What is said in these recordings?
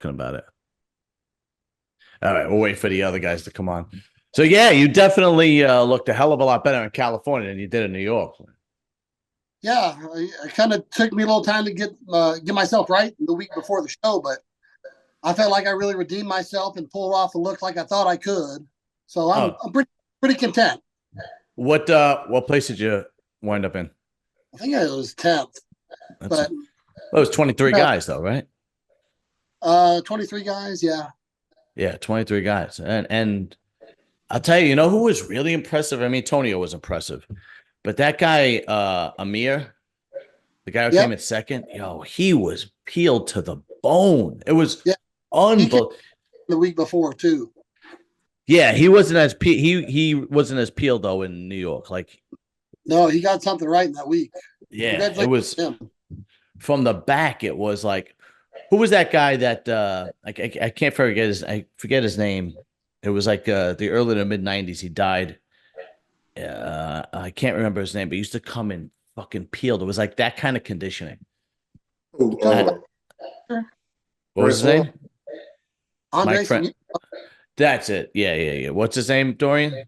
talking about it. All right, we'll wait for the other guys to come on. So yeah, you definitely looked a hell of a lot better in California than you did in New York. Yeah, it kind of took me a little time to get myself right the week before the show, but I felt like I really redeemed myself and pulled off the look like I thought I could. So I'm Oh, I'm pretty content. what place did you wind up in? I think I was 10th, That's but It was 23 no, guys though, right? 23 guys. Yeah. Yeah, 23 guys. And I'll tell you, you know who was really impressive? I mean, Tonio was impressive, but that guy, Amir, the guy who came Yep. in second, yo, he was peeled to the bone. It was Yeah. He came unbelievable. the week before too. Yeah, he wasn't as he wasn't as peeled though in New York. Like, No, he got something right in that week. yeah, it Congratulations was to him. from the back. It was like, who was that guy that I can't forget his name. It was like the early to mid '90s. He died. I can't remember his name, but he used to come in fucking peeled. It was like that kind of conditioning. You talking about What was his Francois. name? Mike Andres Friend. That's it. Yeah. What's his name, Dorian?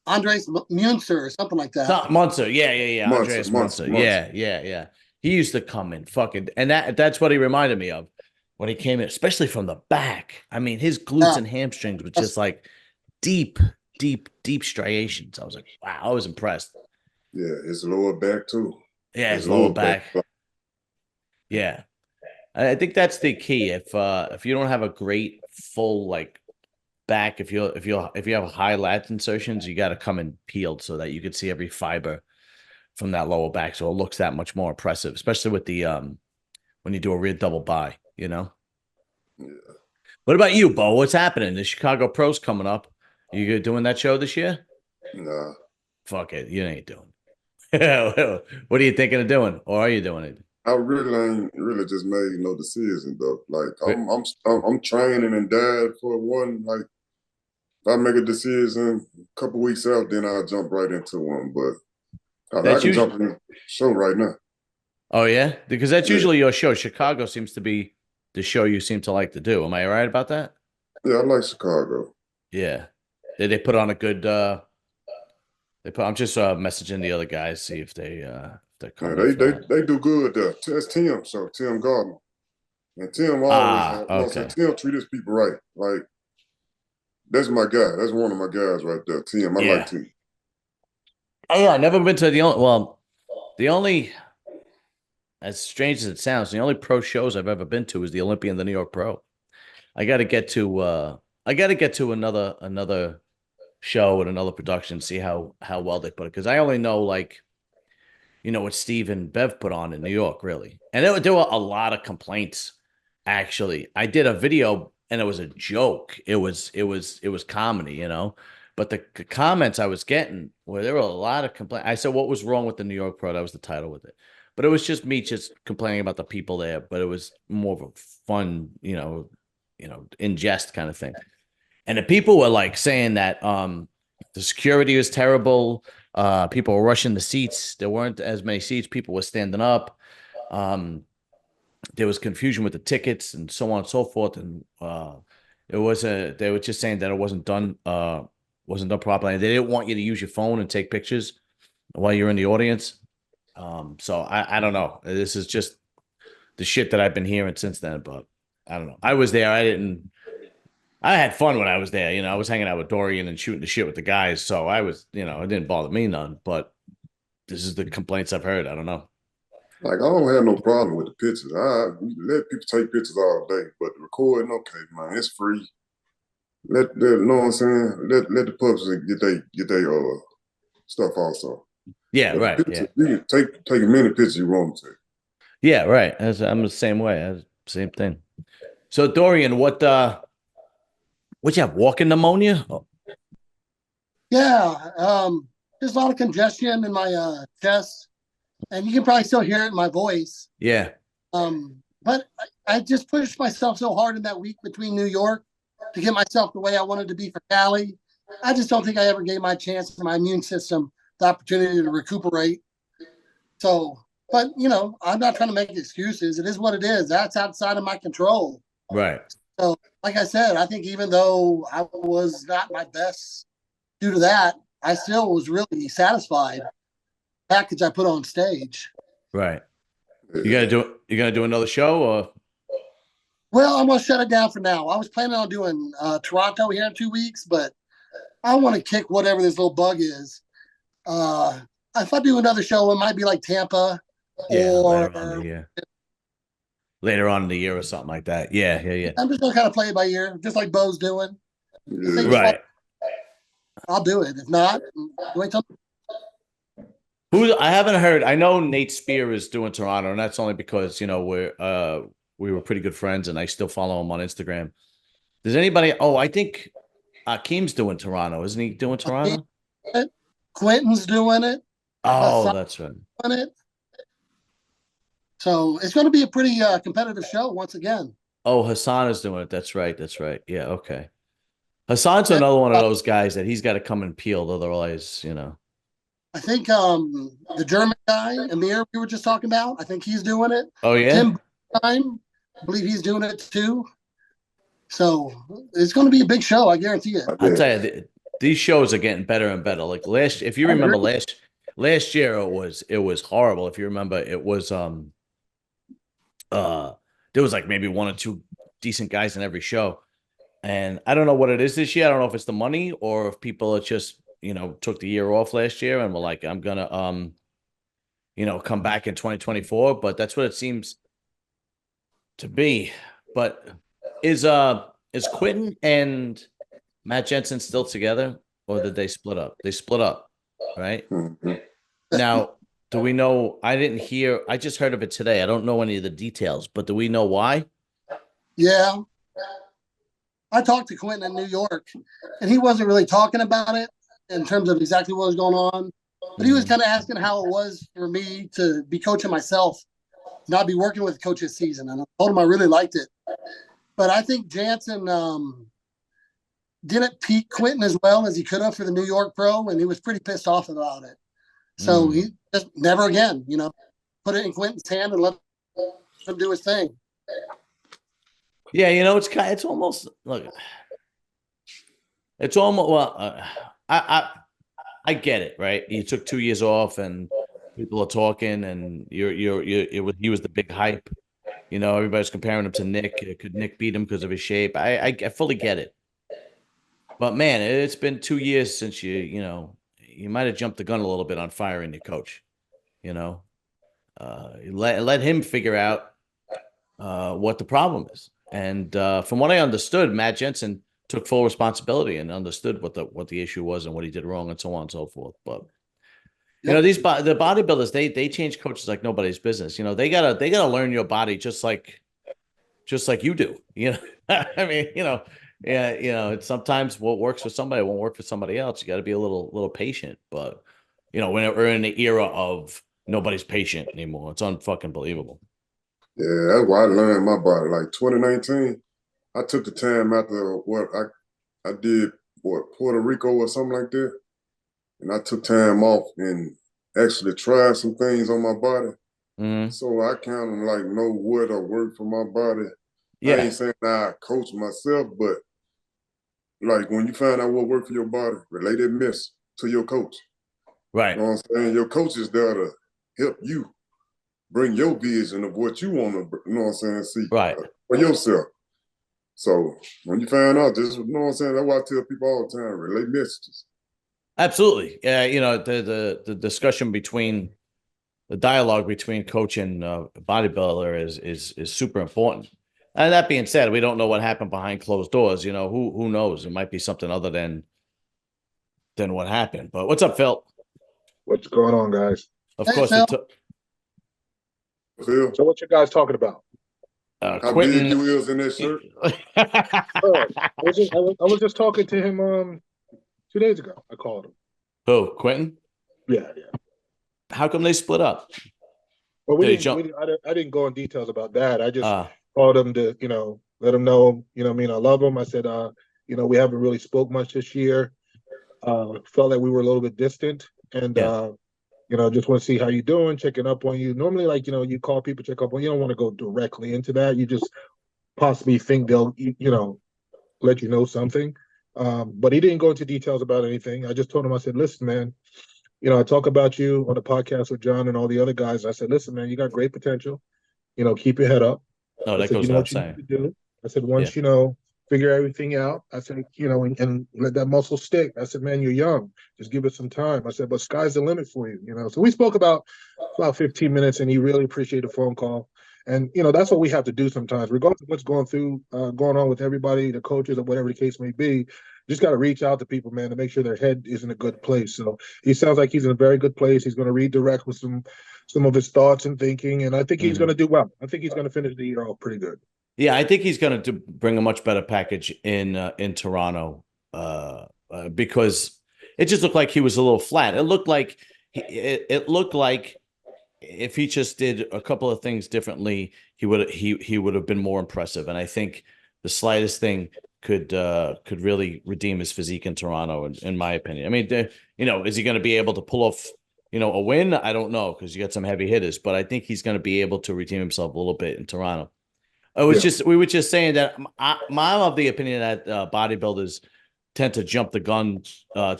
Andres Munster or something like that? Munster. Yeah. Munster, Andreas Munster, Munster. Munster. Yeah. He used to come in fucking, and that's what he reminded me of when he came in, especially from the back. I mean, his glutes Yeah, and hamstrings were that's, just like deep, deep striations. I was like, wow, I was impressed. Yeah, his lower back too. Yeah, His his lower lower back. back. Yeah. I think that's the key. If you don't have a great full like back, if you have high lat insertions, you got to come in peeled so that you can see every fiber from that lower back, so it looks that much more impressive, especially with the when you do a rear double bi. You know. Yeah. What about you, Bo? What's happening? The Chicago Pros coming up. You doing that show this year? Nah. Fuck it, you ain't doing it. What are you thinking of doing, or are you doing it? I really ain't really just made no decision though. Like I'm training and died for one. Like if I make a decision a couple weeks out, then I'll jump right into one. But I That's can usually. jump in the show right now. Oh yeah, because that's Yeah. usually your show. Chicago seems to be the show you seem to like to do. Am I right about that? Yeah, I like Chicago. Yeah. Did they put on a good I'm just messaging the other guys, see if they're Yeah, coming for they do good there. That's Tim, so Tim Gardner. And Tim always, okay. Tim treat his people right. Like, that's my guy. That's one of my guys right there. Tim, I like Yeah. Tim. Oh yeah, I've never been to the only, as strange as it sounds, the only pro shows I've ever been to is the Olympia and the New York Pro. I got to get to another show and another production, see how well they put it, because I only know like what Steve and Bev put on in New York, really. And there were a lot of complaints. Actually, I did a video and it was a joke. It was comedy, But the comments I was getting where there were a lot of complaints. I said, "What was wrong with the New York Pro?" That was the title with it. But it was just me just complaining about the people there. But it was more of a fun, in jest kind of thing. And the people were like saying that the security was terrible. People were rushing the seats. There weren't as many seats. People were standing up. Um, there was confusion with the tickets and so on and so forth. And they were just saying that it wasn't done properly. They didn't want you to use your phone and take pictures while you're in the audience. So I don't know. This is just the shit that I've been hearing since then. But I don't know. I was there. I had fun when I was there. I was hanging out with Dorian and shooting the shit with the guys. So I was, it didn't bother me none. But this is the complaints I've heard. I don't know. Like, I don't have no problem with the pictures. I let people take pictures all day, but the recording, okay, man, it's free. You know what I'm saying? Let the pups get their stuff also. Yeah, But the right. picture, Yeah. you can take as many pictures you want to. Yeah, right. I'm the same way. Same thing. So Dorian, what you have? Walking pneumonia? Oh, Yeah. There's a lot of congestion in my chest, and you can probably still hear it in my voice. yeah. But I just pushed myself so hard in that week between New York to get myself the way I wanted to be for Cali. I just don't think I ever gave my chance to my immune system the opportunity to recuperate. So, but I'm not trying to make excuses. It is what it is. That's outside of my control. Right. So, like I said, I think even though I was not my best due to that, I still was really satisfied with the package I put on stage. Right. Yeah. You gonna do another show or Well, I'm gonna shut it down for now. I was planning on doing Toronto here in 2 weeks, but I want to kick whatever this little bug is. Uh, if I do another show, it might be like Tampa yeah, or later on in the year or something like that. Yeah, yeah, yeah. I'm just gonna kind of play it by ear, just like Bo's doing. If things Yeah. fall, Right. I'll do it. If not, wait till Who I haven't heard. I know Nate Spear is doing Toronto, and that's only because we were pretty good friends, and I still follow him on Instagram. Does anybody? Oh, I think Akeem's doing Toronto, isn't he? Doing Toronto? it. Quinton's doing it. Oh, Hassan's that's right. doing it. So it's going to be a pretty competitive show once again. Oh, Hassan is doing it. That's right. That's right. Yeah. Okay. Hassan's And, another one of those guys that he's got to come and peeled, otherwise, you know. I think the German guy, Amir, we were just talking about, I think he's doing it. Oh yeah. Tim, I believe he's doing it too. So it's going to be a big show, I guarantee it. I tell you, these shows are getting better and better. Like if you remember last year, it was horrible. If you remember, it was there was like maybe one or two decent guys in every show, and I don't know what it is this year. I don't know if it's the money or if people are just took the year off last year and were like, I'm gonna come back in 2024. But that's what it seems to be. But is Quinton and Matt Jansen still together, or did they split up? They split up, right? Mhm. Now, do we know? I didn't hear. I just heard of it today. I don't know any of the details, but do we know why? Yeah. I talked to Quentin in New York, and he wasn't really talking about it in terms of exactly what was going on. But he was kind of asking how it was for me to be coaching myself, not be working with coach this season. And I told him I really liked it. But I think Jansen didn't peak Quentin as well as he could have for the New York Pro, and he was pretty pissed off about it. So he just never again, put it in Quentin's hand and let him do his thing. Yeah, it's almost look. It's almost I get it, right? You took 2 years off, and people are talking, and he was the big hype. Everybody's comparing him to Nick. Could Nick beat him because of his shape? I fully get it. But man, it's been 2 years since you might have jumped the gun a little bit on firing your coach. Let him figure out what the problem is. And from what I understood, Matt Jansen took full responsibility and understood what the issue was and what he did wrong and so on and so forth. But the bodybuilders, they change coaches like nobody's business. They gotta learn your body just like you do. I mean, yeah, it's sometimes what works for somebody won't work for somebody else. You got to be a little patient. But we're in the era of nobody's patient anymore. It's unfucking believable. Yeah, that's why I learned my body. Like 2019, I took the time after what I did, Puerto Rico or something like that, and I took time off and actually tried some things on my body. So I kind of like know what worked for my body. Yeah. I ain't saying I coach myself, but like when you find out what worked for your body, relay that mess to your coach. Right. You know what I'm saying? Your coach is there to help you bring your vision of what you want to, see for yourself. So when you find out, just, that's why I tell people all the time, relay messages. Absolutely. Yeah. The discussion the dialogue between coach and bodybuilder is super important. And that being said, we don't know what happened behind closed doors. Who knows? It might be something other than what happened. But what's up, Phil? What's going on, guys? Of Hey, course, Phil. Phil, So what you guys talking about? how Quinton. big you is in that shirt? I was just talking to him 2 days ago. I called him. Who, Quinton? Yeah. How come they split up? Well, I didn't go in details about that. I just called him to, let him know, I love him. I said, we haven't really spoke much this year. Felt like we were a little bit distant, and just want to see how you're doing, checking up on you. Normally, like, you call people, check up on you. You don't want to go directly into that. You just possibly think they'll, let you know something. But he didn't go into details about anything. I just told him, I said, listen, man, I talk about you on the podcast with John and all the other guys. I said, listen, man, you got great potential. Keep your head up. No, I that said, goes you know without what you saying. need to do. I said, Yeah. once, figure everything out, I said, and let that muscle stick. I said, man, you're young. Just give it some time. I said, but sky's the limit for you, So we spoke about 15 minutes, and he really appreciated the phone call. And, that's what we have to do sometimes, regardless of what's going on with everybody, the coaches or whatever the case may be. Just got to reach out to people, man, to make sure their head is in a good place. So he sounds like he's in a very good place. He's going to redirect with some of his thoughts and thinking, and I think he's going to do well. I think he's going to finish the year off pretty good. Yeah, I think he's going to bring a much better package in Toronto because it just looked like he was a little flat. It looked like it looked like if he just did a couple of things differently, he would have been more impressive. And I think the slightest thing could really redeem his physique in Toronto, in my opinion. I mean, is he going to be able to pull off, a win? I don't know, because you got some heavy hitters, but I think he's going to be able to redeem himself a little bit in Toronto. We were just saying that I'm of the opinion that bodybuilders tend to jump the gun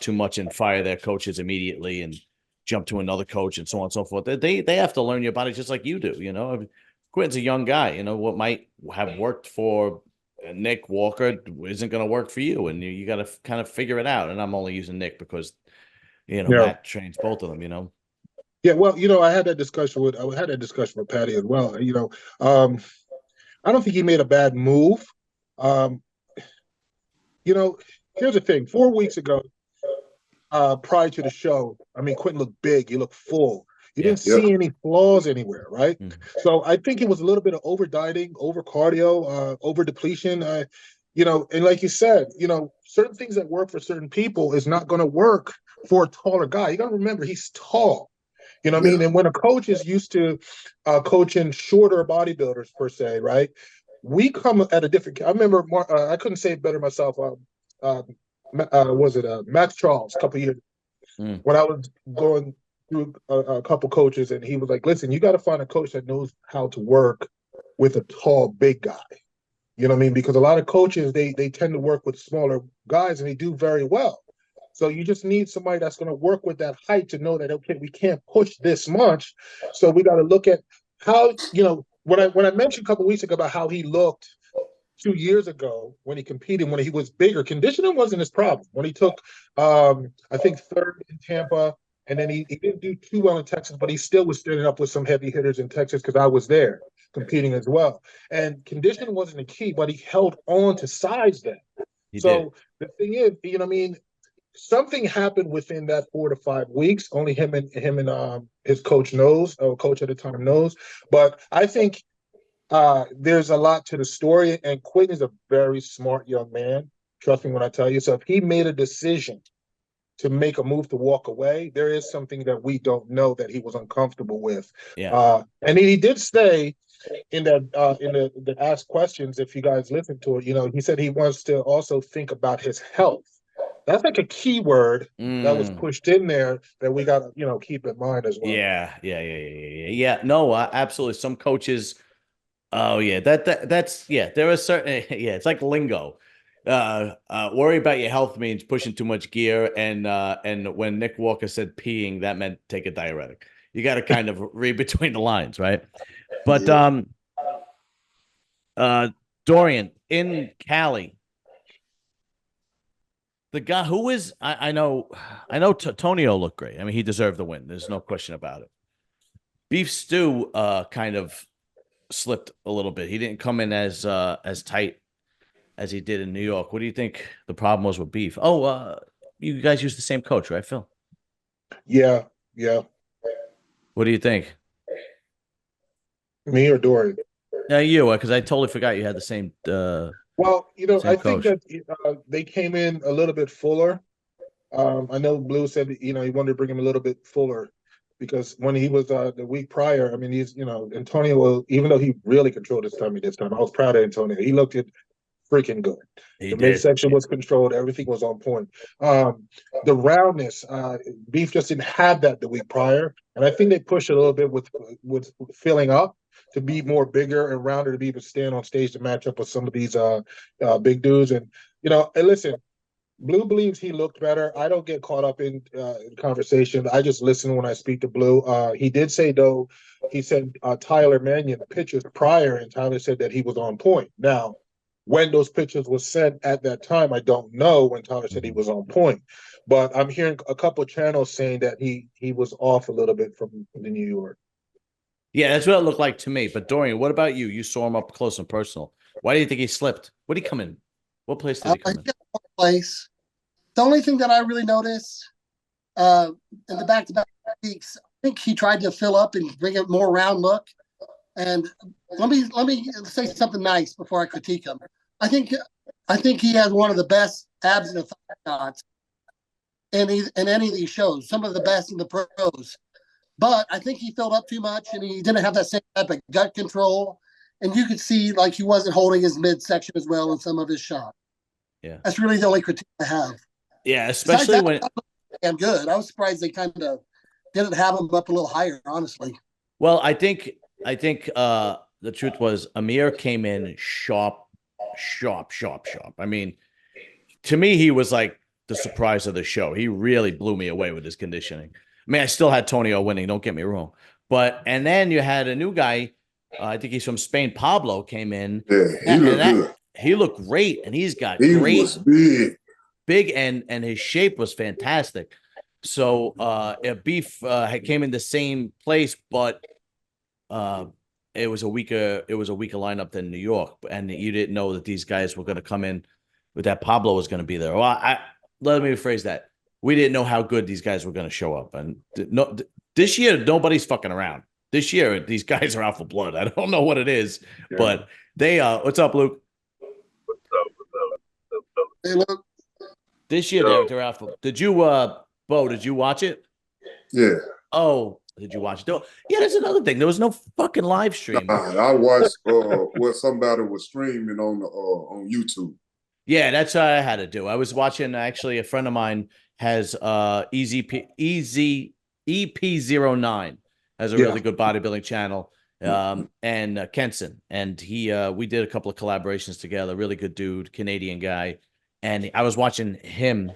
too much and fire their coaches immediately and jump to another coach and so on and so forth. They have to learn your body just like you do. Quinton's a young guy. What might have worked for Nick Walker isn't going to work for you, and you got to kind of figure it out. And I'm only using Nick because Matt trains both of them. Yeah, well, I had that discussion with Patty as well. I don't think he made a bad move. Here's the thing. 4 weeks ago, prior to the show, Quinton looked big. He looked full. You didn't see any flaws anywhere, right? Mm-hmm. So I think it was a little bit of over dieting, over cardio, over depletion. And like you said, certain things that work for certain people is not going to work for a taller guy. You got to remember, he's tall. You know what I mean? And when a coach is used to coaching shorter bodybuilders, per se, right? We come at a different. I remember, I couldn't say it better myself. Was it Max Charles a couple of years when I was going through a couple coaches, and he was like, listen, you got to find a coach that knows how to work with a tall, big guy. You know what I mean? Because a lot of coaches, they tend to work with smaller guys, and they do very well. So you just need somebody that's going to work with that height to know that, okay, we can't push this much. So we got to look at how, when I mentioned a couple of weeks ago about how he looked 2 years ago when he competed, when he was bigger, conditioning wasn't his problem. When he took, I think, third in Tampa, and then he didn't do too well in Texas, but he still was standing up with some heavy hitters in Texas because I was there competing as well. And conditioning wasn't the key, but he held on to size then. So the thing is, something happened within that 4 to 5 weeks. Only him and his coach knows, or coach at the time knows. But I think there's a lot to the story, and Quinton is a very smart young man. Trust me when I tell you. So if he made a decision to make a move to walk away, there is something that we don't know that he was uncomfortable with. Yeah. And he did say in that in the asked questions, if you guys listen to it, he said he wants to also think about his health. That's like a key word that was pushed in there that we got to, keep in mind as well. Yeah. No, absolutely. Some coaches, that's there are certain, it's like lingo. Worry about your health means pushing too much gear. And when Nick Walker said peeing, that meant take a diuretic. You got to kind of read between the lines, right? But Dorian in Cali, the guy who is, I know Tonio looked great. I mean, he deserved the win. There's no question about it. Beef Stew kind of slipped a little bit. He didn't come in as tight as he did in New York. What do you think the problem was with Beef? You guys use the same coach, right, Phil? Yeah. What do you think? Me or Dorian? You, because I totally forgot you had the same. Well, I coach. think that they came in a little bit fuller. I know Blue said, he wanted to bring him a little bit fuller because when he was the week prior, he's, Antonio, even though he really controlled his tummy this time, I was proud of Antonio. He looked freaking good. The midsection was controlled. Everything was on point. The roundness, Beef just didn't have that the week prior. And I think they pushed a little bit with filling up. to be more bigger and rounder, to be able to stand on stage to match up with some of these big dudes. And and listen, Blue believes he looked better. I don't get caught up in conversation. I just listen when I speak to Blue. He did say, though, he said Tyler Mannion pictures prior, and Tyler said that he was on point. Now, when those pictures were sent at that time, I don't know when Tyler said he was on point. But I'm hearing a couple of channels saying that he was off a little bit from the New York. Yeah, that's what it looked like to me. But Dorian, what about you? You saw him up close and personal. Why do you think he slipped? What did he come in? What place did he come in? Place. The only thing that I really noticed in the back-to-back weeks, I think he tried to fill up and bring a more round look. And let me say something nice before I critique him. I think he has one of the best abs and thigh shots in any of these shows. Some of the best in the pros. But I think he filled up too much, and he didn't have that same type of gut control. And you could see like he wasn't holding his midsection as well in some of his shots. Yeah, that's really the only critique I have. Yeah, especially when I'm good. I was surprised they kind of didn't have him up a little higher, honestly. Well, I think the truth was Amir came in sharp. I mean, to me, he was like the surprise of the show. He really blew me away with his conditioning. I mean, I still had Tonio winning, don't get me wrong. And then you had a new guy, I think he's from Spain, Pablo, came in. Yeah, he looked good. He looked great, and he's got he great. Was big, and his shape was fantastic. So Beef came in the same place, but it was a weaker lineup than New York, and you didn't know that these guys were going to come in with that. Pablo was going to be there. Well, let me rephrase that. We didn't know how good these guys were going to show up, and this year nobody's fucking around. This year these guys are out for blood. I don't know what it is, but they what's up, Luke? What's up? Hey, Luke. This year they're out for. Did you Bo, did you watch it? Yeah. Oh, did you watch it? Yeah, that's another thing. There was no fucking live stream. I watched what somebody was streaming on YouTube. Yeah, that's what I had to do. I was watching, actually, a friend of mine has EP09 has a really good bodybuilding channel. And Kenson, and we did a couple of collaborations together. Really good dude, Canadian guy. And I was watching him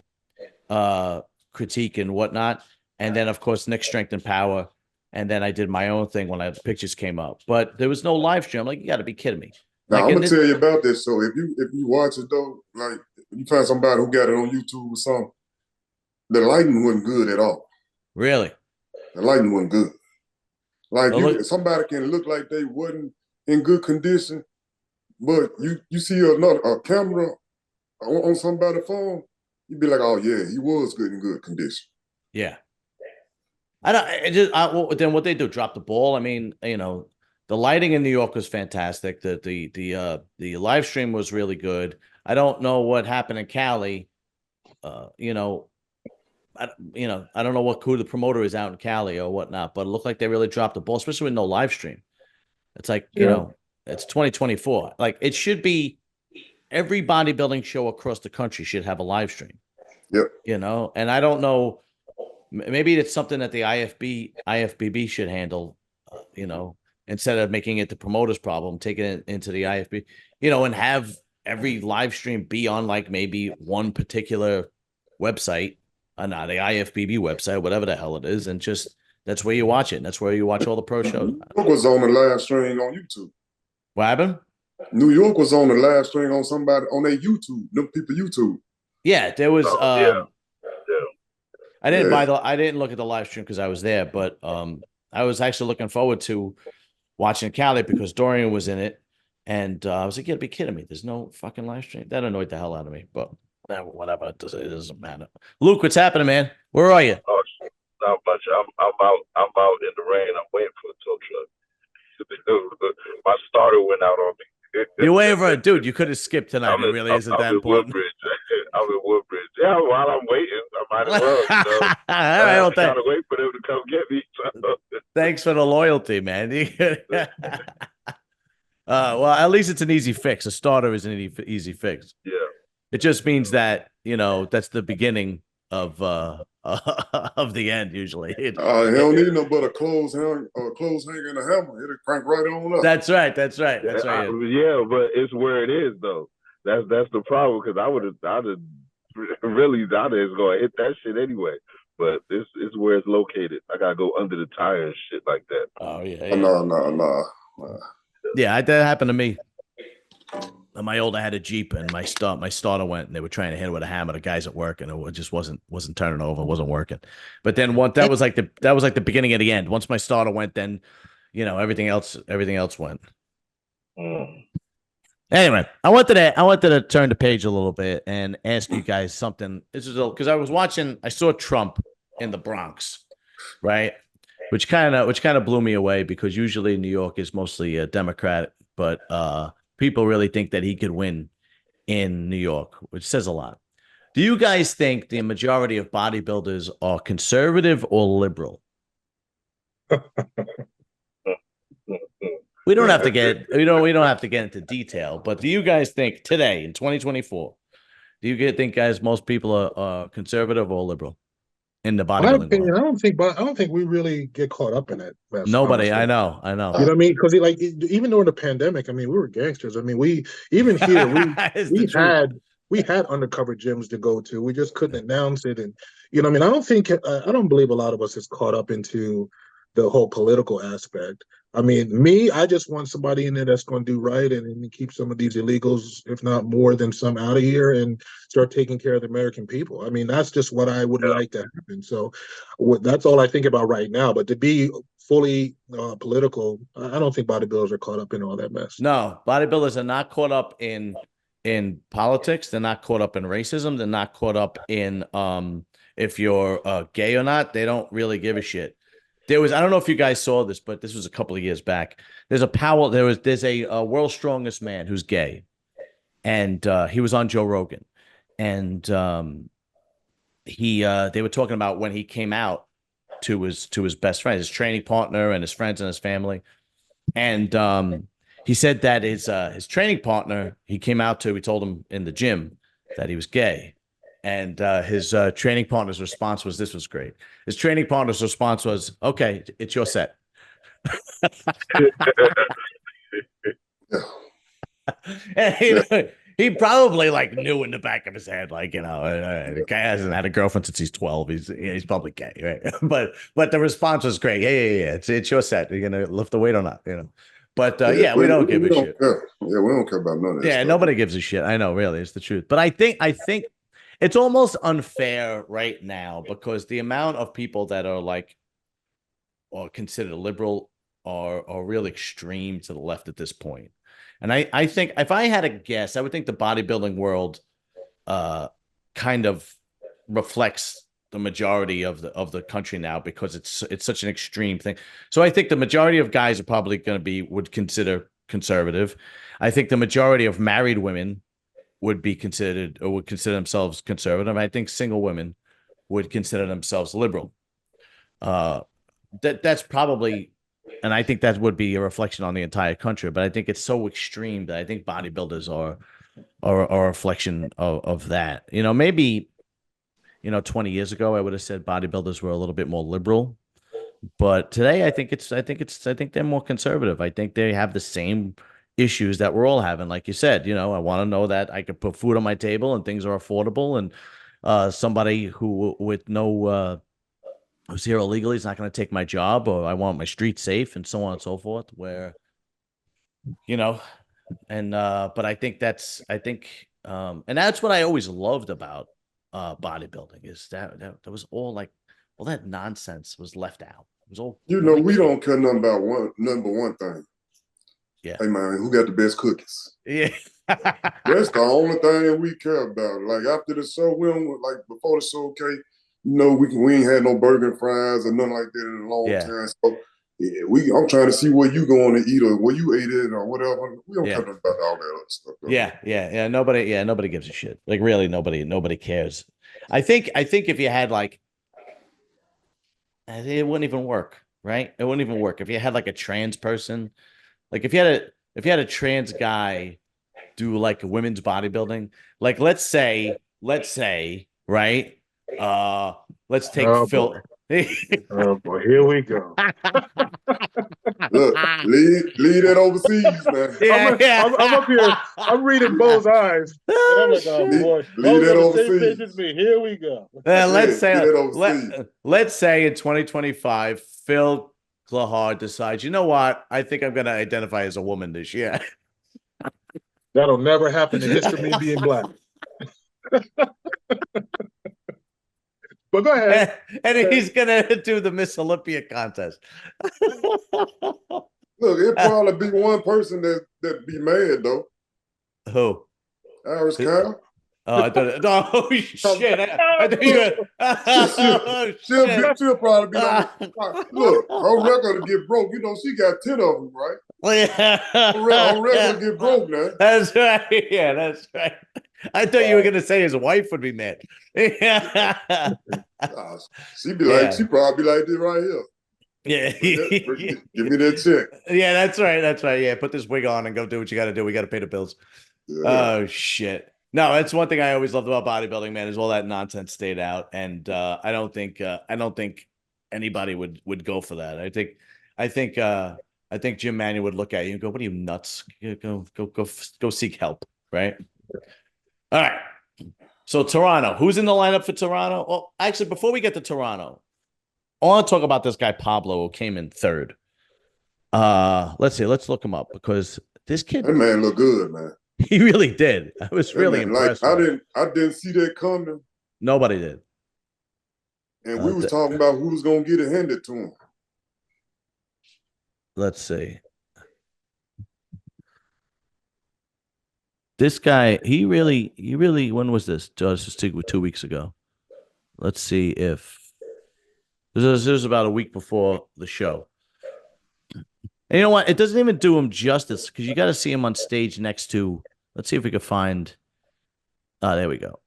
critique and whatnot. And then, of course, Nick Strength and Power. And then I did my own thing when the pictures came up. But there was no live stream. I'm like, you got to be kidding me. Now, I'm gonna tell you about this. So if you watch it though, like you find somebody who got it on YouTube or something, the lighting wasn't good at all. Really? The lighting wasn't good. Like somebody can look like they wasn't in good condition, but you see a camera on somebody's phone, you'd be like, oh yeah, he was good in good condition. Yeah. Then what they do? Drop the ball? I mean, the lighting in New York was fantastic. The live stream was really good. I don't know what happened in Cali. I don't know who the promoter is out in Cali or whatnot, but it looked like they really dropped the ball, especially with no live stream. It's like, it's 2024. Like, it should be every bodybuilding show across the country should have a live stream. Yep. And I don't know, maybe it's something that the IFBB should handle, instead of making it the promoter's problem, taking it into the IFB, and have every live stream be on like maybe one particular website, the IFBB website, whatever the hell it is, and just that's where you watch it. And that's where you watch all the pro shows. New York was on the live stream on YouTube. What happened? New York was on the live stream on somebody on their YouTube. Them people YouTube. Yeah, there was. I didn't I didn't look at the live stream because I was there, but I was actually looking forward to watching Cali because Dorian was in it, and I was like, "You gotta be kidding me! There's no fucking live stream." That annoyed the hell out of me, but whatever. It doesn't matter. Luke, what's happening, man? Where are you? Oh, not much. I'm out in the rain. I'm waiting for a tow truck. My starter went out on me. You waiting for a dude? You could have skipped tonight. It really isn't that important. I'm in Woodbridge. Yeah, while I'm waiting, I might as well. All right, I'm trying to wait for them to come get me. Thanks for the loyalty, man. Well, at least it's an easy fix. A starter is an easy fix. Yeah. It just means that that's the beginning of of the end usually. He don't need no but a clothes hanger and a hammer. It'll crank right on up. That's right. That's right. Yeah, but it's where it is though. That's the problem because I'd just gonna hit that shit anyway. But this is where it's located. I gotta go under the tire and shit like that. Oh yeah. No. Yeah, that happened to me. My older had a Jeep, and my starter went, and they were trying to hit it with a hammer. The guys at work, and it just wasn't turning over, wasn't working. But then that was like the beginning of the end. Once my starter went, then everything else went. Anyway, I wanted to turn the page a little bit and ask you guys something. This is because I saw Trump in the Bronx, right? Which kind of blew me away because usually New York is mostly a Democrat, but people really think that he could win in New York, which says a lot. Do you guys think the majority of bodybuilders are conservative or liberal? We don't have to get into detail, but do you guys think today in 2024, do you think guys most people are conservative or liberal in the bodybuilding opinion, world? I don't think we really get caught up in it. Nobody, honestly. I know. You know what I mean? Because even during the pandemic, I mean, we were gangsters. I mean, we had undercover gyms to go to. We just couldn't announce it, and I mean, I don't believe a lot of us is caught up into the whole political aspect. I mean, I just want somebody in there that's going to do right and keep some of these illegals, if not more than some, out of here and start taking care of the American people. I mean, that's just what I would like to happen. So that's all I think about right now. But to be fully political, I don't think bodybuilders are caught up in all that mess. No, bodybuilders are not caught up in politics. They're not caught up in racism. They're not caught up in if you're gay or not. They don't really give a shit. I don't know if you guys saw this, but this was a couple of years back. There's a world's strongest man who's gay, and he was on Joe Rogan, and they were talking about when he came out to his best friend, his training partner, and his friends and his family, and he said that his training partner he told him in the gym that he was gay. And his training partner's response was, this was great. His training partner's response was, okay, it's your set. And he probably knew in the back of his head, the guy hasn't had a girlfriend since he's 12. He's probably gay, right? But the response was great. Yeah, it's your set. You're going to lift the weight or not, But we don't give a shit. Yeah, we don't care about none of that. Yeah, nobody gives a shit. I know, really, it's the truth. But I think it's almost unfair right now because the amount of people that are or considered liberal are real extreme to the left at this point. And I think if I had a guess, I would think the bodybuilding world kind of reflects the majority of the country now because it's such an extreme thing. So I think the majority of guys are probably would consider conservative. I think the majority of married women would consider themselves conservative. I think single women would consider themselves liberal. That's probably, and I think that would be a reflection on the entire country. But I think it's so extreme that I think bodybuilders are a reflection of that. Maybe 20 years ago I would have said bodybuilders were a little bit more liberal, but today I think they're more conservative. I think they have the same issues that we're all having. Like you said, I want to know that I could put food on my table and things are affordable, and somebody who's here illegally is not going to take my job, or I want my street safe, and so on and so forth, where and but I think and that's what I always loved about bodybuilding is that was all that nonsense was left out. It was all we don't care nothing about number one thing. Yeah. Hey man, who got the best cookies? Yeah. That's the only thing we care about. After the show, we don't before the show, okay, we ain't had no burger and fries or nothing like that in a long time. So I'm trying to see where you going to eat or where you ate it or whatever. We don't care about all that other stuff. Yeah. Nobody gives a shit. Really, nobody cares. I think if you had it wouldn't even work, right? It wouldn't even work if you had a trans person. If you had a trans guy do women's bodybuilding, let's say, right? Let's take Phil. Oh boy, here we go. Look, lead that overseas, man. Yeah, I'm up here. I'm reading Bo's eyes, and I'm like, oh boy, lead that Bo's on the same page overseas. as me. Here we go. let's Lead say in 2025, Phil Clahard decides, you know what? I think I'm going to identify as a woman this year. That'll never happen in history of me being black. But go ahead. And he's going to do the Miss Olympia contest. Look, it'd probably be one person that be mad, though. Who? Irish Cow. Oh, I thought. Oh shit! I thought you were. She'll probably be like, look, her record to get broke. You know, she got 10 of them, right? Her record to get broke now. That's right. Yeah, that's right. I thought you were gonna say his wife would be mad. She'd be like, she probably be like this right here. Yeah. Give me that check. Yeah, that's right. That's right. Yeah, put this wig on and go do what you got to do. We got to pay the bills. Yeah. Oh shit. No, that's one thing I always loved about bodybuilding, man, is all that nonsense stayed out. And I don't think anybody would go for that. I think Jim Manuel would look at you and go, "What are you, nuts? Go seek help." Right? All right. So Toronto, who's in the lineup for Toronto? Well, actually, before we get to Toronto, I want to talk about this guy Pablo who came in third. Let's see. Let's look him up because this kid, that man look good, man. He really did. I was really impressed. Like, I didn't see that coming. Nobody did. And we was talking about who was gonna get it handed to him. Let's see. This guy, he really. When was this? Just 2 weeks ago. Let's see if this was about a week before the show. And you know what? It doesn't even do him justice because you got to see him on stage next to. Let's see if we can find. There we go.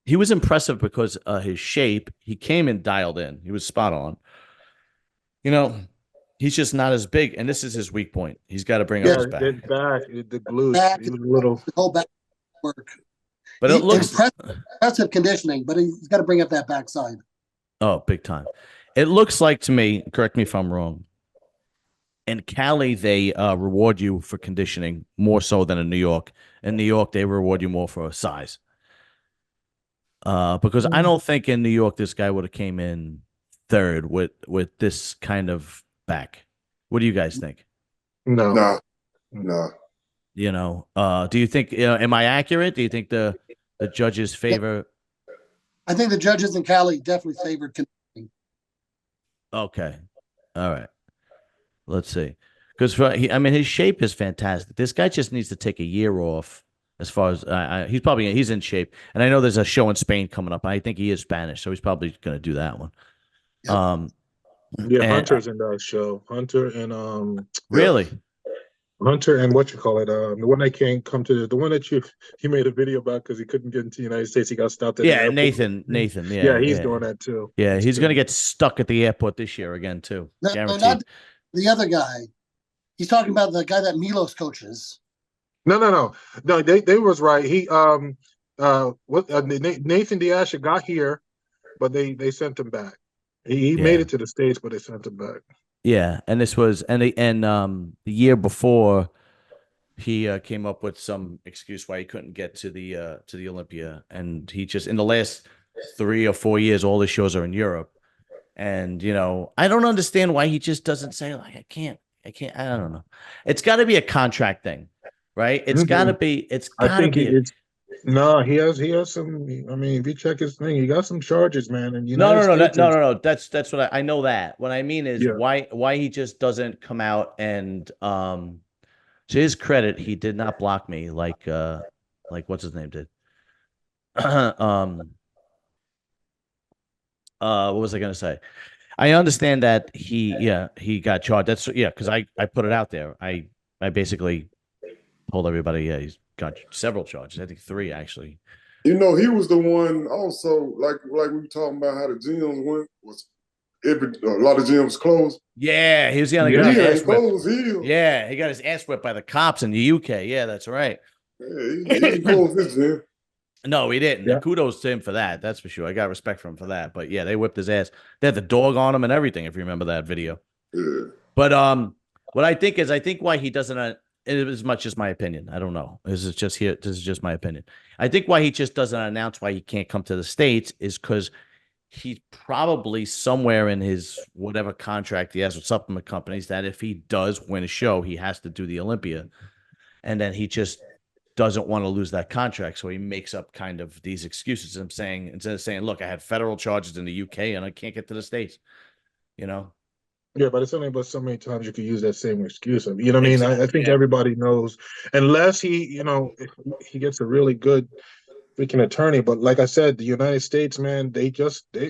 He was impressive because his shape. He came in dialed in. He was spot on. You know, he's just not as big, and this is his weak point. He's got to bring up his back. The glutes, he was a little whole back work. But it looks impressive conditioning, but he's got to bring up that backside. Oh, big time. It looks like to me, correct me if I'm wrong, in Cali, they reward you for conditioning more so than in New York. In New York, they reward you more for size. Because I don't think in New York, this guy would have came in third with this kind of back. What do you guys think? No. You know, do you think, am I accurate? Do you think the judges favor? I think the judges in Cali definitely favored conditioning. Okay. All right. Let's see. Because his shape is fantastic. This guy just needs to take a year off. As far as he's in shape, and I know there's a show in Spain coming up. I think he is Spanish, so he's probably going to do that one. Yep. Hunter's in that show. Hunter and really. Hunter and what you call it? The one that can't come to the one that he made a video about because he couldn't get into the United States. He got stopped at the Nathan. Yeah, he's doing that too. Yeah, he's going to get stuck at the airport this year again too. No, not the other guy. He's talking about the guy that Milos coaches. No. They was right. He Nathan Diasha got here, but they sent him back. He made it to the States, but they sent him back. Yeah, and this was the year before he came up with some excuse why he couldn't get to the Olympia, and he just in the last 3 or 4 years all the shows are in Europe, and I don't understand why he just doesn't say like I can't. I don't know. It's got to be a contract thing. Right, it's gotta be. He has some. I mean, if you check his thing, he got some charges, man. And no. That's what I know. That what I mean is why he just doesn't come out and to his credit, he did not block me like what's his name did. What was I gonna say? I understand that he got charged. That's because I put it out there. I basically told everybody, he's got several charges. I think 3 actually. He was the one also, like we were talking about how the gyms went. A lot of gyms closed. Yeah, he was the other guy. Yeah, he got his ass whipped by the cops in the UK. Yeah, that's right. Yeah, he didn't close his gym. No, he didn't. Yeah. Kudos to him for that. That's for sure. I got respect for him for that. But yeah, they whipped his ass. They had the dog on him and everything, if you remember that video. Yeah. But what I think why he doesn't as much as my opinion. I don't know. This is just my opinion. I think why he just doesn't announce why he can't come to the States is because he's probably somewhere in his whatever contract he has with supplement companies that if he does win a show, he has to do the Olympia. And then he just doesn't want to lose that contract. So he makes up kind of these excuses. I'm saying, instead of saying, look, I had federal charges in the UK and I can't get to the States, you know? Yeah, but it's only but so many times you could use that same excuse. You know what I mean? Exactly, I think yeah. everybody knows, unless if he gets a really good freaking attorney. But like I said, the United States, man,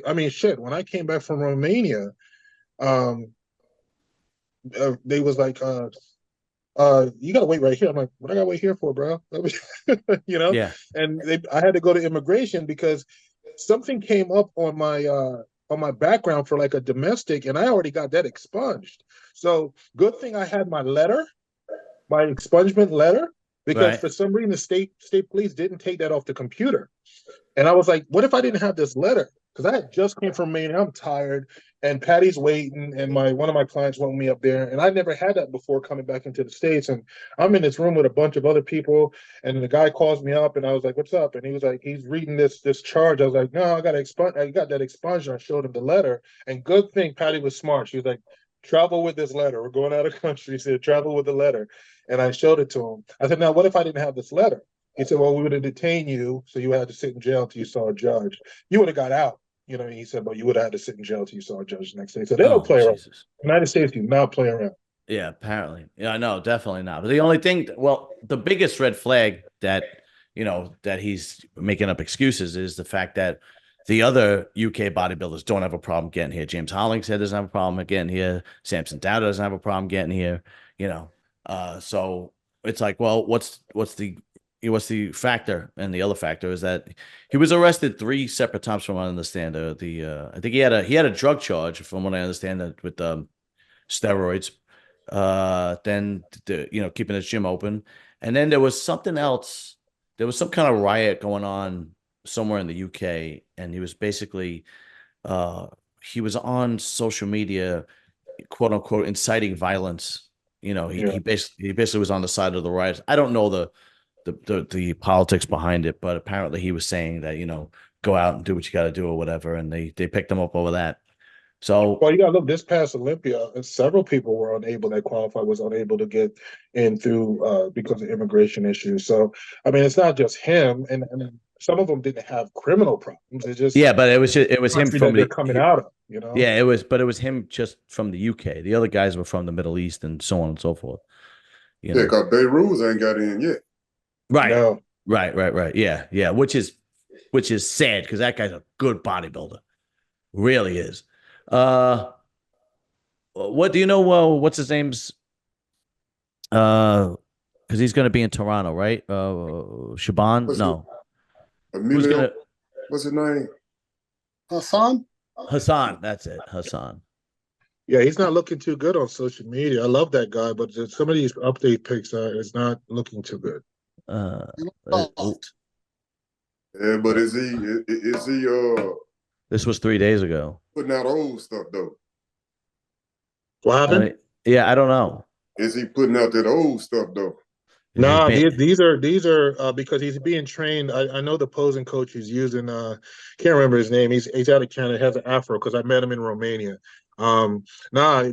I mean, shit. When I came back from Romania, they was like, you gotta wait right here. I'm like, what I gotta wait here for, bro? Yeah. And I had to go to immigration because something came up on my background for like a domestic, and I already got that expunged. So good thing I had my expungement letter, because for some reason the state police didn't take that off the computer. And I was like, what if I didn't have this letter? Because I had just came from Maine, I'm tired, and Patty's waiting, and one of my clients wanted me up there, and I never had that before coming back into the States. And I'm in this room with a bunch of other people, and the guy calls me up, and I was like, "What's up?" And he was like, he's reading this charge. I was like, "No, I got that expunged." I showed him the letter, and good thing Patty was smart. She was like, "Travel with this letter. We're going out of country." She said, "Travel with the letter," and I showed it to him. I said, "Now, what if I didn't have this letter?" He said, "Well, we would have detained you, so you had to sit in jail until you saw a judge. You would have got out." You know, he said, "But you would have had to sit in jail till you saw a judge the next day." So they don't play around. United States do not play around. Yeah, apparently. Yeah, no, definitely not. But the only thing, the biggest red flag that, that he's making up excuses is the fact that the other UK bodybuilders don't have a problem getting here. James Hollingshead doesn't have a problem getting here. Samson Dowder doesn't have a problem getting here, So it's like, well, what's the factor? And the other factor is that he was arrested 3 separate times, from what I understand. I think he had a drug charge, from what I understand, that with steroids. Then keeping his gym open, and then there was something else. There was some kind of riot going on somewhere in the UK, and he was basically he was on social media, quote unquote, inciting violence. He basically was on the side of the riots. I don't know the politics behind it, but apparently he was saying that, go out and do what you got to do or whatever, and they picked him up over that. So, well, you got to look, this past Olympia, several people were unable to get in through because of immigration issues. So, I mean, it's not just him, and some of them didn't have criminal problems. It's just, yeah, but it was him from they're coming out of, Yeah, it was him just from the UK. The other guys were from the Middle East and so on and so forth. Yeah, because Beirut ain't got in yet. Right. No. Right. Yeah. Which is sad, because that guy's a good bodybuilder. Really is. What do you know? What's his name's? Because he's going to be in Toronto, right? Shaban? What's his name? Hassan. That's it. Hassan. Yeah, he's not looking too good on social media. I love that guy, but some of these update pics is not looking too good. Yeah, but is he this was 3 days ago. Putting out old stuff though? What happened? I don't know. Is he putting out that old stuff though? No, these are because he's being trained. I know the posing coach he's using. Can't remember his name. He's out of Canada. Has an afro, because I met him in Romania.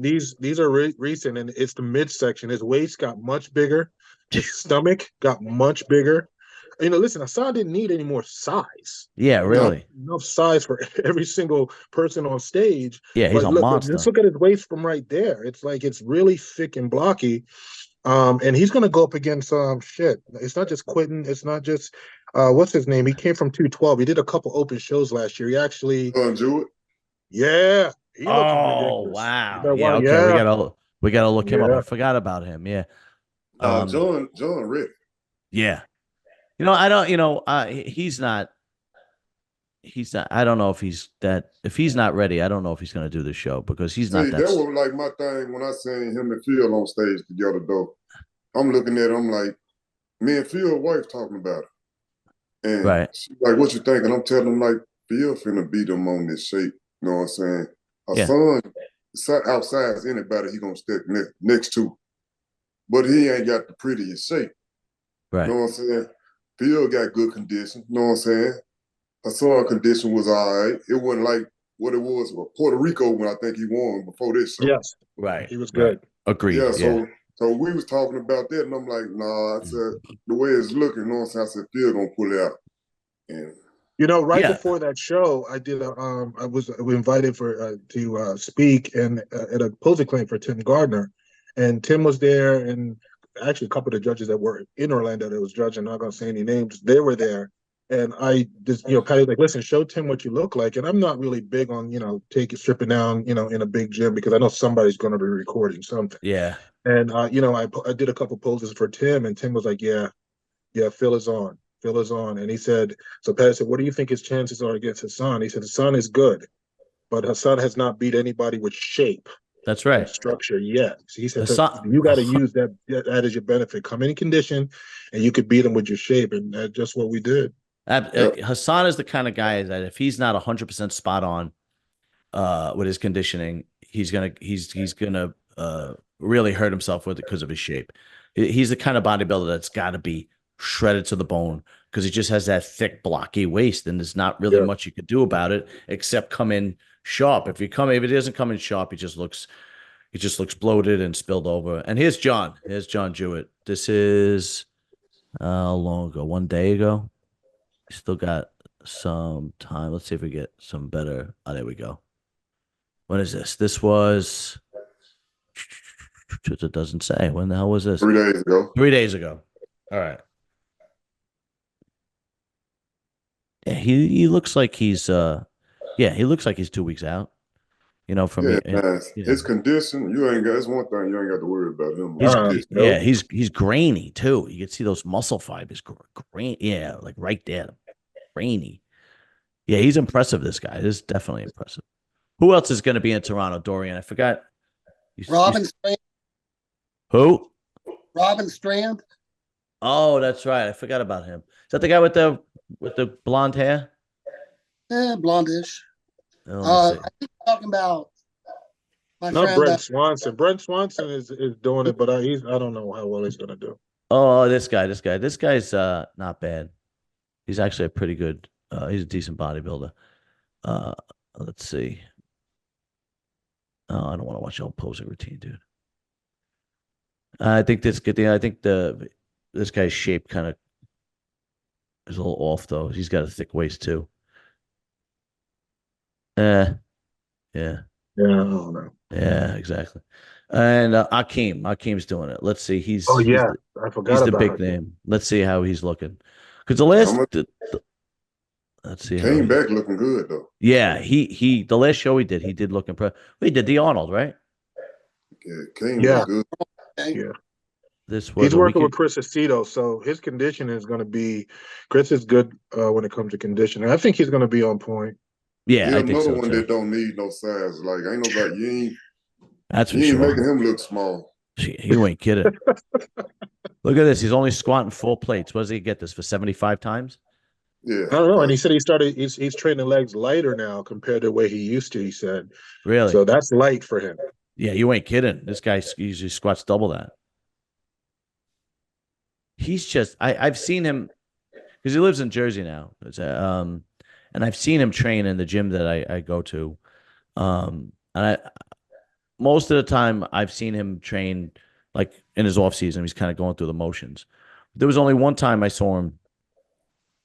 These are recent, and it's the midsection. His waist got much bigger. His stomach got much bigger. Listen, Hassan didn't need any more size. Yeah, really. Enough size for every single person on stage. Yeah, he's a monster. Let's look at his waist from right there. It's like, it's really thick and blocky. And he's going to go up against shit. It's not just Quinton. It's not just what's his name? He came from 212. He did a couple open shows last year. He actually Jewett. Yeah. Oh, wow. Yeah, okay. Yeah. We gotta look him up. I forgot about him. Yeah. John Rick. Yeah. I don't, he's not, I don't know if he's not ready. I don't know if he's going to do the show, because he's not that. That was like my thing when I seen him and Phil on stage together though. I'm looking at him like, me and Phil's wife talking about it. And Right. she's like, what you think? And I'm telling him, like, Phil finna beat him on this shape. You know what I'm saying? Her son outside as anybody he gonna step next to. But he ain't got the prettiest shape. Right. You know what I'm saying? Phil got good condition. You know what I'm saying? Her son condition was all right. It wasn't like what it was with Puerto Rico when I think he won before this. So. Yes. Right. He was good. Agreed. Yeah, so we was talking about that, and I'm like, nah, I said, the way it's looking, you know what I'm saying? I said, Phil gonna pull it out. And Right before that show, I did I was invited to speak and at a posing claim for Tim Gardner, and Tim was there, and actually a couple of the judges that were in Orlando that was judging, I'm not gonna say any names, they were there, and I just Patty's like, listen, show Tim what you look like, and I'm not really big on stripping down in a big gym because I know somebody's gonna be recording something. Yeah. And I did a couple poses for Tim, and Tim was like, yeah, Phil is on. Phil is on. And he said, so Pat said, what do you think his chances are against Hassan? He said, Hassan is good, but Hassan has not beat anybody with shape. That's right. And structure yet. So he said, Hassan, you got to use that as your benefit. Come in condition, and you could beat him with your shape. And that's just what we did. Hassan is the kind of guy that if he's not 100% spot on with his conditioning, he's gonna really hurt himself with it because of his shape. He's the kind of bodybuilder that's got to be shredded to the bone because he just has that thick, blocky waist, and there's not really much you could do about it except come in sharp. If it doesn't come in sharp, he just looks bloated and spilled over. And here's John Jewett. This is how long ago? 1 day ago. Still got some time. Let's see if we get some better. Oh, there we go. When is this? This was. It doesn't say. When the hell was this? 3 days ago. 3 days ago. All right. Yeah, he looks like he's he looks like he's 2 weeks out. From his condition, that's one thing you ain't got to worry about him. He's grainy too. You can see those muscle fibers grain. Yeah, like right there, grainy. Yeah, he's impressive. This guy is definitely impressive. Who else is going to be in Toronto, Dorian? I forgot. Robin Strand. Who? Robin Strand. Oh, that's right. I forgot about him. Is that the guy with the blonde hair? Yeah, blondish. I think you're talking about my Not friend. Brent Swanson. Brent Swanson is doing it, but I don't know how well he's going to do. Oh, this guy's not bad. He's actually a pretty good. He's a decent bodybuilder. Let's see. Oh, I don't want to watch your posing routine, dude. I think this good thing. I think this guy's shape kind of is a little off though. He's got a thick waist too. Yeah. Yeah, I don't know. Yeah, exactly. And Akeem's doing it. Let's see. I forgot he's the about big Hakeem. name. Let's see how he's looking. Because the last, let's see. Came back looking good though. Yeah, he the last show he did look impressive. He did the Arnold, right? Yeah, came back good. Yeah. He's working with Chris Aceto, so his condition is going to be. Chris is good when it comes to conditioning. I think he's going to be on point. Yeah, I think another so one too. that don't need no size. Like ain't nobody. You ain't making him look small. You ain't kidding. Look at this. He's only squatting 4 plates. What does he get this for 75 times? Yeah, I don't know. And he said he's training legs lighter now compared to the way he used to. He said, really? So that's light for him. Yeah, you ain't kidding. This guy usually squats double that. He's just I've seen him because he lives in Jersey now. And I've seen him train in the gym that I go to. And most of the time I've seen him train like in his off season. He's kind of going through the motions. There was only one time I saw him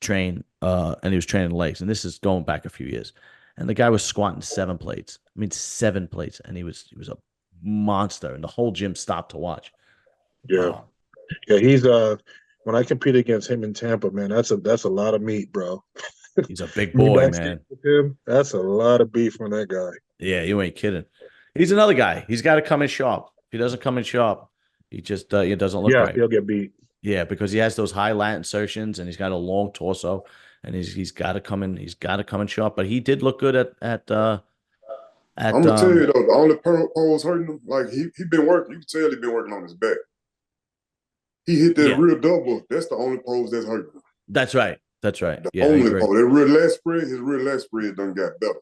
train, and he was training legs, and this is going back a few years. And the guy was squatting 7 plates. I mean, 7 plates, and he was a monster, and the whole gym stopped to watch. Yeah, yeah. He's when I compete against him in Tampa, man, that's a lot of meat, bro. He's a big boy, man. Him, that's a lot of beef on that guy. Yeah, you ain't kidding. He's another guy. He's got to come in sharp. If he doesn't come in sharp, he just it doesn't look right. He'll get beat. Yeah, because he has those high lat insertions and he's got a long torso, and he's got to come in. He's got to come in sharp. But he did look good at. I'm gonna tell you though, the only pose hurting him, like he been working. You can tell he been working on his back. He hit that Yeah. real double. That's the only pose that's hurting. That's right. That's right. The Yeah, I only agree. pose. That real leg spread, his real leg spread done got better.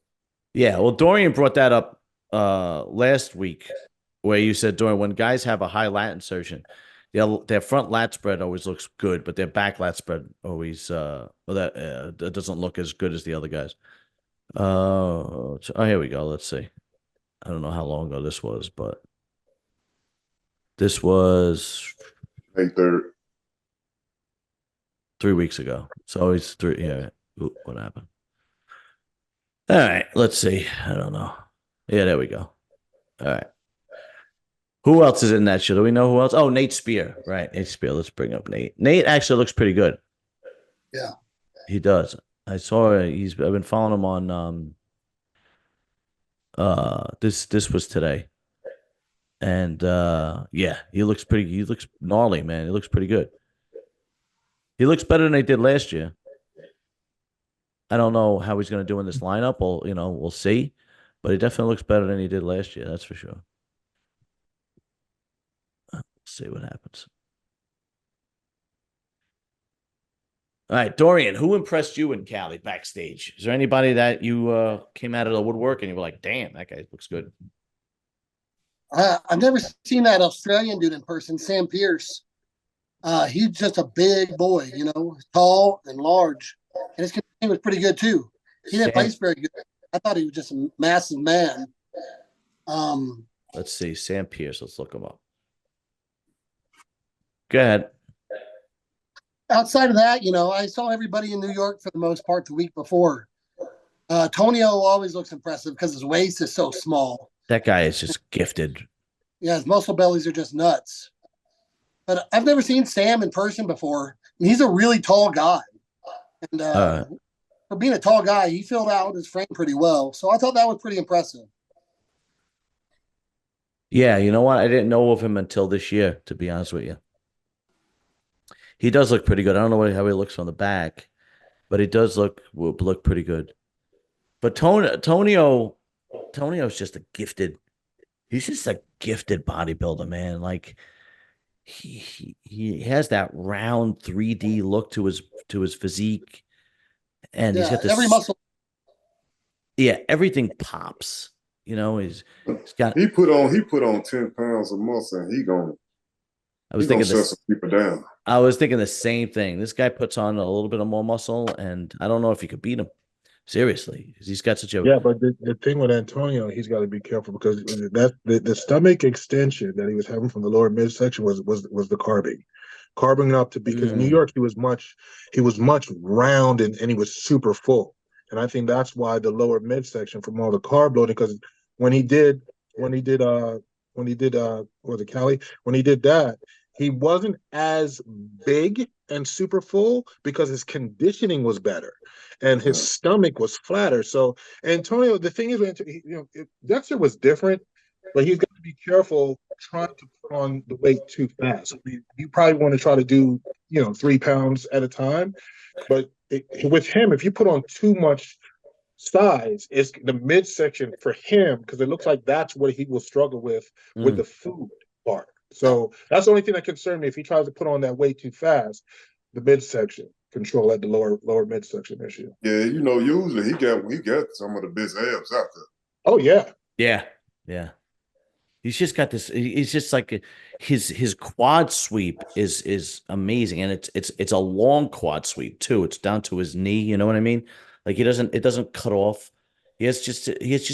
Yeah, well, Dorian brought that up last week, where you said, Dorian, when guys have a high lat insertion, their front lat spread always looks good, but their back lat spread always that doesn't look as good as the other guys. Oh, here we go. Let's see. I don't know how long ago this was, but this was May 3rd. 3 weeks ago. So it's three. Yeah. Ooh, what happened? All right. Let's see. I don't know. Yeah, there we go. All right. Who else is in that show? Do we know who else? Oh, Nate Spear. Right. Nate Spear. Let's bring up Nate. Nate actually looks pretty good. Yeah. He does. I saw I've been following him on this was today. And yeah, he looks gnarly, man. He looks pretty good. He looks better than he did last year. I don't know how he's going to do in this lineup. We'll see. But he definitely looks better than he did last year. That's for sure. Let's see what happens. All right, Dorian, who impressed you in Cali backstage? Is there anybody that you came out of the woodwork and you were like, damn, that guy looks good? I've never seen that Australian dude in person, Sam Pierce. He's just a big boy, tall and large. And his conditioning was pretty good, too. He didn't place very good. I thought he was just a massive man. Let's see. Sam Pierce. Let's look him up. Go ahead. Outside of that, I saw everybody in New York for the most part the week before. Tonio always looks impressive because his waist is so small. That guy is just gifted. Yeah, his muscle bellies are just nuts. But I've never seen Sam in person before. He's a really tall guy. And for being a tall guy, he filled out his frame pretty well. So I thought that was pretty impressive. Yeah, you know what? I didn't know of him until this year, to be honest with you. He does look pretty good. I don't know how he looks from the back, but he does look pretty good. But Tonio's just he's just a gifted bodybuilder, man. Like he has that round 3D look to his physique. And he's got this every muscle. Yeah, everything pops. He's got. He put on 10 pounds of muscle, and he gonna shut some people down. I was thinking the same thing. This guy puts on a little bit of more muscle, and I don't know if you could beat him. Seriously, because he's got such a but the thing with Antonio, he's got to be careful because the stomach extension that he was having from the lower midsection was the carbing up to, because in New York he was much round and he was super full, and I think that's why the lower midsection from all the carb loading, because when he did that, he wasn't as big and super full because his conditioning was better and his stomach was flatter. So Antonio, the thing is, Dexter was different, but he's got to be careful trying to put on the weight too fast. I mean, you probably want to try to do 3 pounds at a time, but with him, if you put on too much size, it's the midsection for him, because it looks like that's what he will struggle with the food part. So that's the only thing that concerns me. If he tries to put on that weight too fast, the midsection control at the lower midsection issue. Yeah, usually he got some of the best abs out there. Oh yeah. Yeah. He's just got this. He's just like his quad sweep is amazing, and it's a long quad sweep too. It's down to his knee. You know what I mean? Like it doesn't cut off. He has just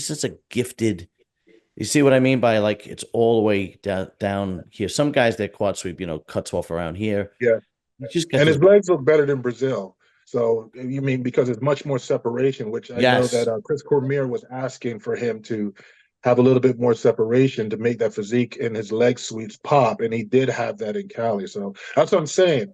such a gifted. You see what I mean by, like, it's all the way down here. Some guys, their quad sweep, cuts off around here. Yeah. And his legs look better than Brazil. So you mean because it's much more separation, which I know that Chris Cormier was asking for him to have a little bit more separation to make that physique and his leg sweeps pop, and he did have that in Cali. So that's what I'm saying.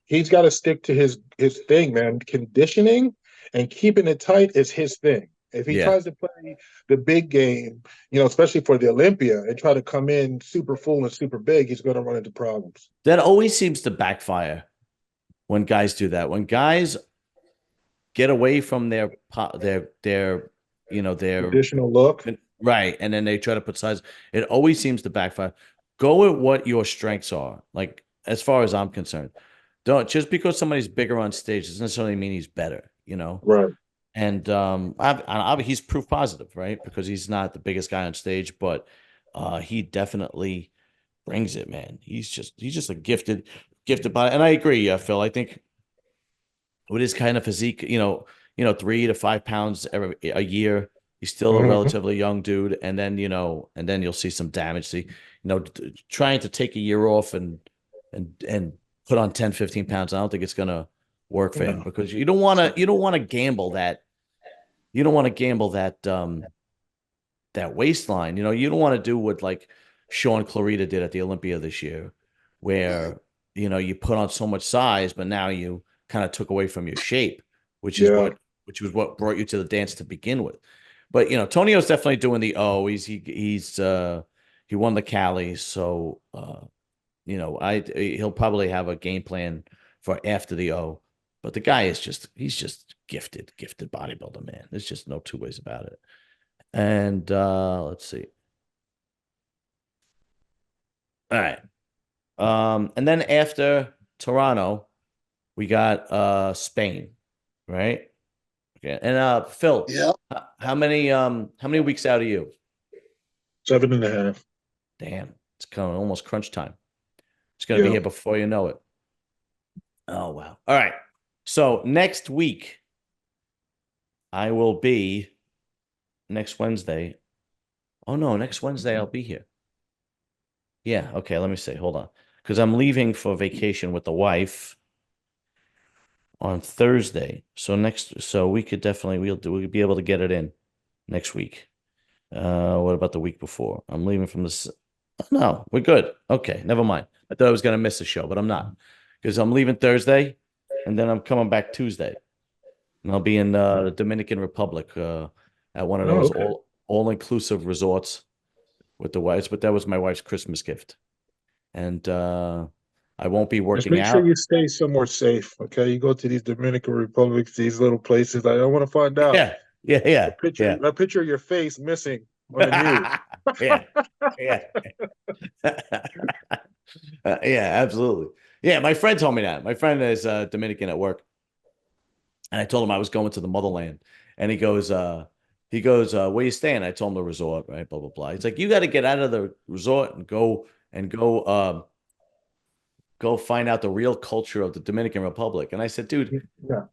He's got to stick to his thing, man. Conditioning and keeping it tight is his thing. If he tries to play the big game, especially for the Olympia, and try to come in super full and super big, he's going to run into problems. That always seems to backfire when guys do that. When guys get away from their traditional look, right, and then they try to put size, it always seems to backfire. Go with what your strengths are. Like as far as I'm concerned. Don't just because somebody's bigger on stage doesn't necessarily mean he's better, Right. And he's proof positive, right? Because he's not the biggest guy on stage, but he definitely brings it, man. He's just a gifted body. And I agree, Phil. I think with his kind of physique, 3 to 5 pounds a year, he's still a relatively young dude. And then, and then you'll see some damage. See, trying to take a year off and put on 10, 15 pounds, I don't think it's gonna work for him because you don't want to gamble that. You don't want to gamble that that waistline. You don't want to do what like Sean Clarita did at the Olympia this year, where you put on so much size, but now you kind of took away from your shape, which was what brought you to the dance to begin with. But Tonio's definitely doing the O. He won the Cali, so he'll probably have a game plan for after the O. But the guy is he's just gifted bodybuilder, man. There's just no two ways about it. And let's see. All right. And then after Toronto, we got Spain, right? Okay. And Phil, how many weeks out are you? 7.5. Damn, it's coming almost crunch time. It's gonna be here before you know it. Oh wow. All right. So next week, I will be next Wednesday. Oh no, next Wednesday I'll be here. Yeah, okay, let me see. Hold on. Because I'm leaving for vacation with the wife on Thursday. So we could definitely we'll be able to get it in next week. What about the week before? I'm leaving from this. No, we're good. Okay, never mind. I thought I was gonna miss a show, but I'm not. Because I'm leaving Thursday and then I'm coming back Tuesday. And I'll be in the Dominican Republic at one of those all-inclusive resorts with the wives. But that was my wife's Christmas gift. And I won't be working Just make sure you stay somewhere safe, okay? You go to these Dominican Republics, these little places. I want to find out. Yeah. A picture of your face missing on the news. yeah. Yeah, absolutely. Yeah, my friend told me that. My friend is Dominican at work. And I told him I was going to the motherland. And he goes, where you staying? I told him the resort, right? Blah, blah, blah. He's like, you got to get out of the resort and go find out the real culture of the Dominican Republic. And I said, dude,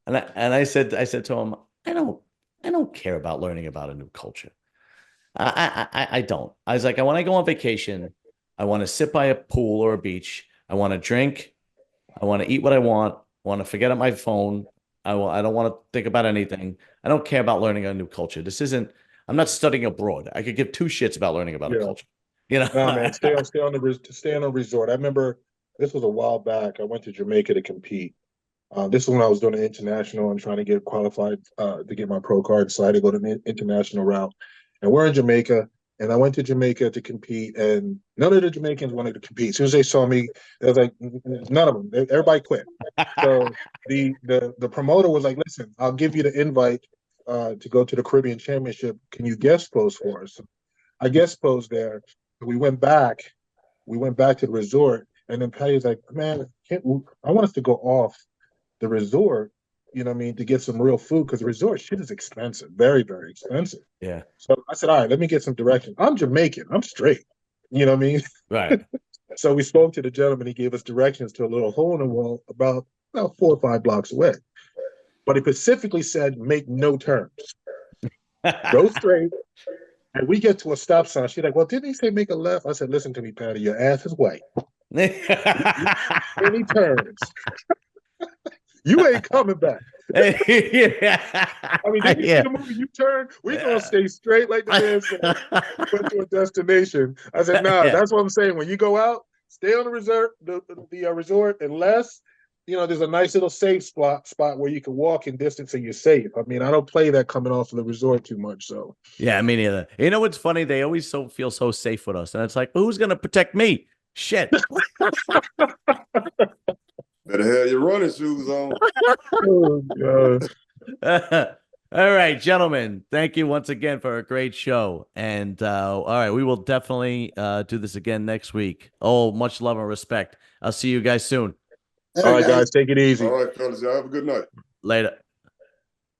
and I said to him, I don't care about learning about a new culture. I don't. I was like, when I go on vacation, I want to sit by a pool or a beach. I want to drink. I want to eat what I want. I want to forget on my phone. I don't want to think about anything. I don't care about learning a new culture. I'm not studying abroad. I could give two shits about learning about a culture. No, man, stay on the resort. I remember this was a while back. I went to Jamaica to compete. This is when I was doing an international and trying to get qualified to get my pro card. So I had to go to the international route. And we're in Jamaica. And I went to Jamaica to compete, and none of the Jamaicans wanted to compete. As soon as they saw me, they was like, none of them. Everybody quit. So the promoter was like, listen, I'll give you the invite to go to the Caribbean Championship. Can you guest post for us? I guest posed there. We went back to the resort, and then Patty's like, man, I want us to go off the resort, to get some real food, because the resort shit is expensive, very, very expensive. Yeah. So I said, all right, let me get some directions. I'm Jamaican. I'm straight. You know what I mean? Right. So we spoke to the gentleman. He gave us directions to a little hole in the wall about 4 or 5 blocks away. But he specifically said, make no turns. Go straight. And we get to a stop sign. She's like, well, didn't he say make a left? I said, listen to me, Patty. Your ass is white. Any turns. You ain't coming back. I mean, did you see the movie U-Turn? We're going to stay straight like the man said. Went to a destination. I said, that's what I'm saying. When you go out, stay on the resort unless, there's a nice little safe spot where you can walk in distance and you're safe. I mean, I don't play that coming off of the resort too much. So yeah, me neither. You know what's funny? They always feel so safe with us. And it's like, who's going to protect me? Shit. Better have your running shoes on. Oh, God. All right, gentlemen. Thank you once again for a great show. And all right, we will definitely do this again next week. Oh, much love and respect. I'll see you guys soon. All right, guys, take it easy. All right, fellas, y'all have a good night. Later.